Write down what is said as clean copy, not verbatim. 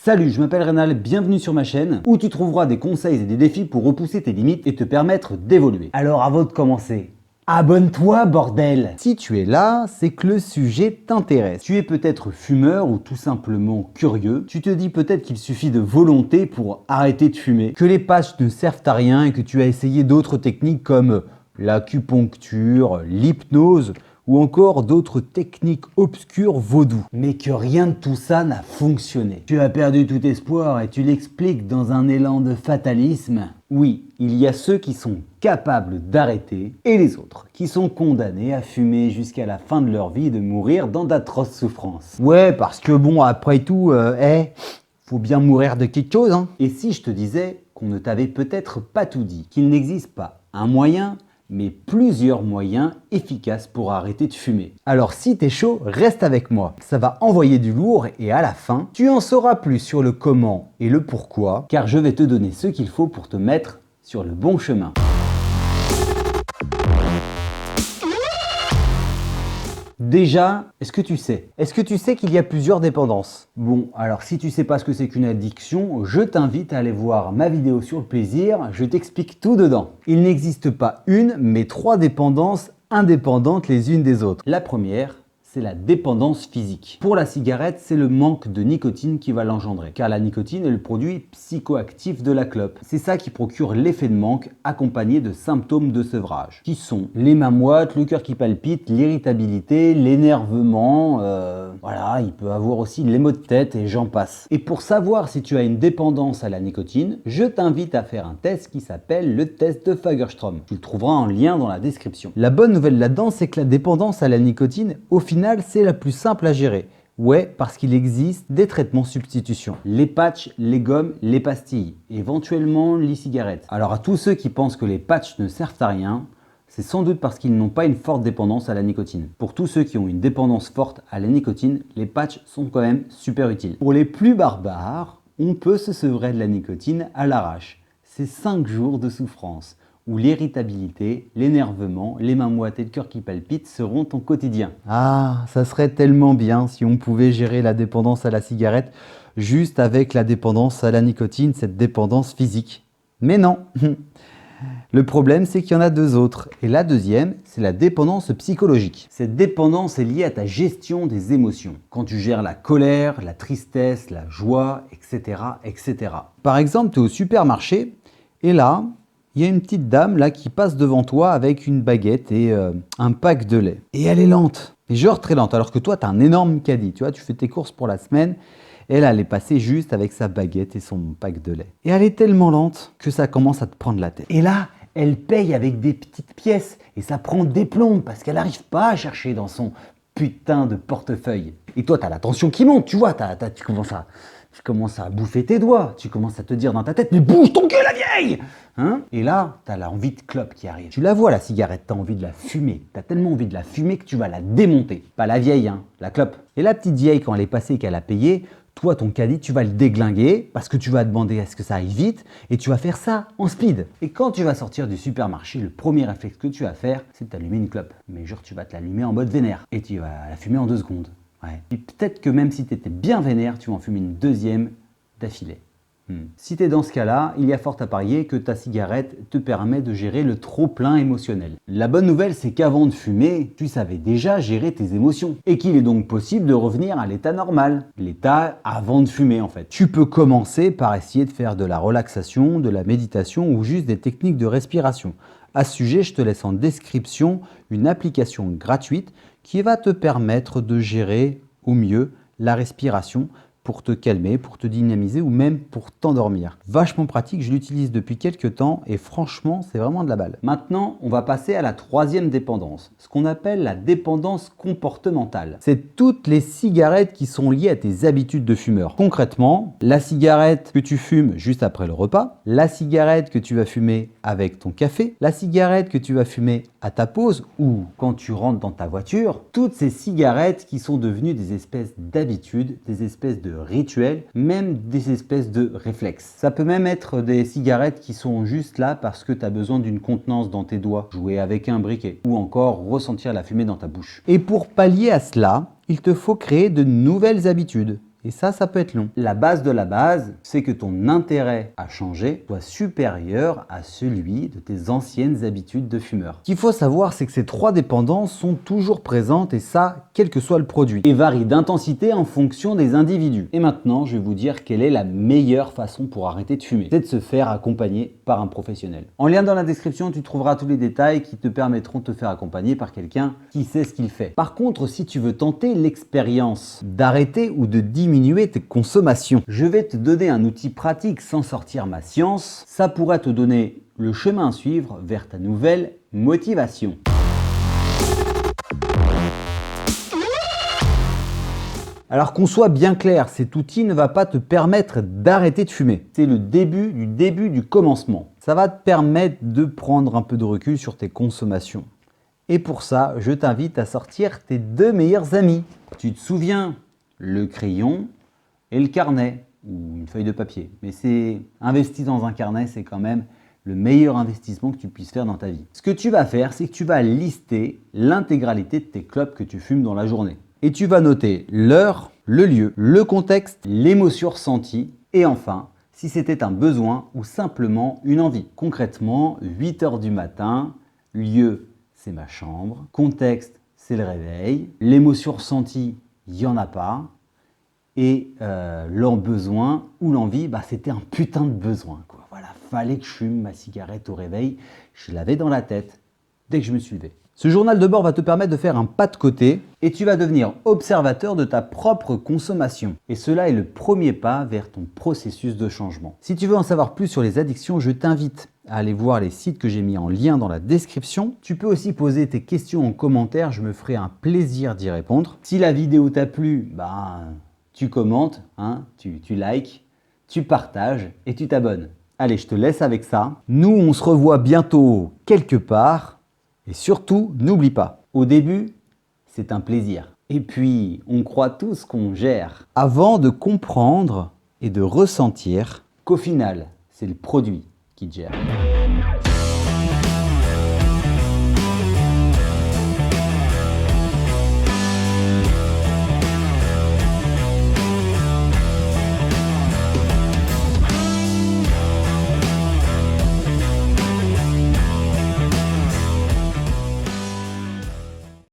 Salut, je m'appelle Rénal, bienvenue sur ma chaîne où tu trouveras des conseils et des défis pour repousser tes limites et te permettre d'évoluer. Alors avant de commencer, abonne-toi bordel! Si tu es là, c'est que le sujet t'intéresse. Tu es peut-être fumeur ou tout simplement curieux. Tu te dis peut-être qu'il suffit de volonté pour arrêter de fumer, que les patchs ne servent à rien et que tu as essayé d'autres techniques comme l'acupuncture, l'hypnose ou encore d'autres techniques obscures vaudou. Mais que rien de tout ça n'a fonctionné. Tu as perdu tout espoir et tu l'expliques dans un élan de fatalisme. Oui, il y a ceux qui sont capables d'arrêter et les autres qui sont condamnés à fumer jusqu'à la fin de leur vie et de mourir dans d'atroces souffrances. Ouais, parce que bon, après tout, faut bien mourir de quelque chose, hein. Et si je te disais qu'on ne t'avait peut-être pas tout dit, qu'il n'existe pas un moyen, mais plusieurs moyens efficaces pour arrêter de fumer. Alors si t'es chaud, reste avec moi. Ça va envoyer du lourd et à la fin, tu en sauras plus sur le comment et le pourquoi, car je vais te donner ce qu'il faut pour te mettre sur le bon chemin. Déjà, est-ce que tu sais qu'il y a plusieurs dépendances? Bon, alors si tu sais pas ce que c'est qu'une addiction, je t'invite à aller voir ma vidéo sur le plaisir, je t'explique tout dedans. Il n'existe pas une, mais 3 dépendances indépendantes les unes des autres. La première, c'est la dépendance physique. Pour la cigarette, c'est le manque de nicotine qui va l'engendrer, car la nicotine est le produit psychoactif de la clope. C'est ça qui procure l'effet de manque accompagné de symptômes de sevrage, qui sont les mains moites, le cœur qui palpite, l'irritabilité, l'énervement, voilà, il peut avoir aussi les maux de tête et j'en passe. Et pour savoir si tu as une dépendance à la nicotine, je t'invite à faire un test qui s'appelle le test de Fagerström. Tu le trouveras en lien dans la description. La bonne nouvelle là-dedans, c'est que la dépendance à la nicotine, au final, c'est la plus simple à gérer. Ouais, parce qu'il existe des traitements substitution. Les patchs, les gommes, les pastilles, éventuellement les cigarettes. Alors à tous ceux qui pensent que les patchs ne servent à rien, c'est sans doute parce qu'ils n'ont pas une forte dépendance à la nicotine. Pour tous ceux qui ont une dépendance forte à la nicotine, les patchs sont quand même super utiles. Pour les plus barbares, on peut se sevrer de la nicotine à l'arrache. C'est 5 jours de souffrance, où l'irritabilité, l'énervement, les mains moites et le cœur qui palpite seront ton quotidien. Ah, ça serait tellement bien si on pouvait gérer la dépendance à la cigarette juste avec la dépendance à la nicotine, cette dépendance physique. Mais non. Le problème, c'est qu'il y en a 2 autres. Et la deuxième, c'est la dépendance psychologique. Cette dépendance est liée à ta gestion des émotions. Quand tu gères la colère, la tristesse, la joie, etc. etc. Par exemple, tu es au supermarché et là, il y a une petite dame là qui passe devant toi avec une baguette et un pack de lait. Et elle est lente, et genre très lente, alors que toi, tu as un énorme caddie. Tu vois, tu fais tes courses pour la semaine. Et là, elle est passée juste avec sa baguette et son pack de lait. Et elle est tellement lente que ça commence à te prendre la tête. Et là, elle paye avec des petites pièces. Et ça prend des plombes parce qu'elle n'arrive pas à chercher dans son putain de portefeuille. Et toi, tu as la tension qui monte, tu vois, tu commences à bouffer tes doigts, tu commences à te dire dans ta tête, mais bouge ton cul la vieille, hein? Et là, tu as l'envie de clope qui arrive. Tu la vois la cigarette, tu as envie de la fumer. Tu as tellement envie de la fumer que tu vas la démonter. Pas la vieille, hein, la clope. Et la petite vieille, quand elle est passée et qu'elle a payé, toi, ton caddie, tu vas le déglinguer parce que tu vas demander à ce que ça aille vite et tu vas faire ça en speed. Et quand tu vas sortir du supermarché, le premier réflexe que tu vas faire, c'est de t'allumer une clope. Mais genre, tu vas te l'allumer en mode vénère et tu vas la fumer en 2 secondes. Ouais. Et peut-être que même si tu étais bien vénère, tu vas en fumer une deuxième d'affilée. Si tu es dans ce cas-là, il y a fort à parier que ta cigarette te permet de gérer le trop-plein émotionnel. La bonne nouvelle, c'est qu'avant de fumer, tu savais déjà gérer tes émotions. Et qu'il est donc possible de revenir à l'état normal. L'état avant de fumer en fait. Tu peux commencer par essayer de faire de la relaxation, de la méditation ou juste des techniques de respiration. À ce sujet, je te laisse en description une application gratuite qui va te permettre de gérer au mieux la respiration pour te calmer, pour te dynamiser ou même pour t'endormir. Vachement pratique, je l'utilise depuis quelques temps et franchement, c'est vraiment de la balle. Maintenant, on va passer à la 3e dépendance, ce qu'on appelle la dépendance comportementale. C'est toutes les cigarettes qui sont liées à tes habitudes de fumeur. Concrètement, la cigarette que tu fumes juste après le repas, la cigarette que tu vas fumer avec ton café, la cigarette que tu vas fumer à ta pause ou quand tu rentres dans ta voiture, toutes ces cigarettes qui sont devenues des espèces d'habitudes, des espèces de rituels, même des espèces de réflexes. Ça peut même être des cigarettes qui sont juste là parce que tu as besoin d'une contenance dans tes doigts, jouer avec un briquet ou encore ressentir la fumée dans ta bouche. Et pour pallier à cela, il te faut créer de nouvelles habitudes. Et ça peut être long. La base de la base, c'est que ton intérêt à changer soit supérieur à celui de tes anciennes habitudes de fumeur. Ce qu'il faut savoir, c'est que ces 3 dépendances sont toujours présentes et ça, quel que soit le produit. Et varient d'intensité en fonction des individus. Et maintenant, je vais vous dire quelle est la meilleure façon pour arrêter de fumer. C'est de se faire accompagner par un professionnel. En lien dans la description, tu trouveras tous les détails qui te permettront de te faire accompagner par quelqu'un qui sait ce qu'il fait. Par contre, si tu veux tenter l'expérience d'arrêter ou de diminuer tes consommations, je vais te donner un outil pratique sans sortir ma science. Ça pourrait te donner le chemin à suivre vers ta nouvelle motivation. Alors qu'on soit bien clair, cet outil ne va pas te permettre d'arrêter de fumer. C'est le début du commencement. Ça va te permettre de prendre un peu de recul sur tes consommations. Et pour ça, je t'invite à sortir tes 2 meilleurs amis. Tu te souviens, le crayon et le carnet, ou une feuille de papier. Mais c'est investi dans un carnet, c'est quand même le meilleur investissement que tu puisses faire dans ta vie. Ce que tu vas faire, c'est que tu vas lister l'intégralité de tes clopes que tu fumes dans la journée. Et tu vas noter l'heure, le lieu, le contexte, l'émotion ressentie et enfin, si c'était un besoin ou simplement une envie. Concrètement, 8 h du matin, lieu, c'est ma chambre, contexte, c'est le réveil, l'émotion ressentie, il n'y en a pas et besoin ou l'envie, c'était un putain de besoin, quoi. Voilà, fallait que je fume ma cigarette au réveil, je l'avais dans la tête dès que je me suis levé. Ce journal de bord va te permettre de faire un pas de côté et tu vas devenir observateur de ta propre consommation. Et cela est le premier pas vers ton processus de changement. Si tu veux en savoir plus sur les addictions, je t'invite à aller voir les sites que j'ai mis en lien dans la description. Tu peux aussi poser tes questions en commentaire, je me ferai un plaisir d'y répondre. Si la vidéo t'a plu, tu commentes, tu likes, tu partages et tu t'abonnes. Allez, je te laisse avec ça. Nous, on se revoit bientôt quelque part. Et surtout, n'oublie pas, au début, c'est un plaisir. Et puis, on croit tous qu'on gère. Avant de comprendre et de ressentir qu'au final, c'est le produit qui gère.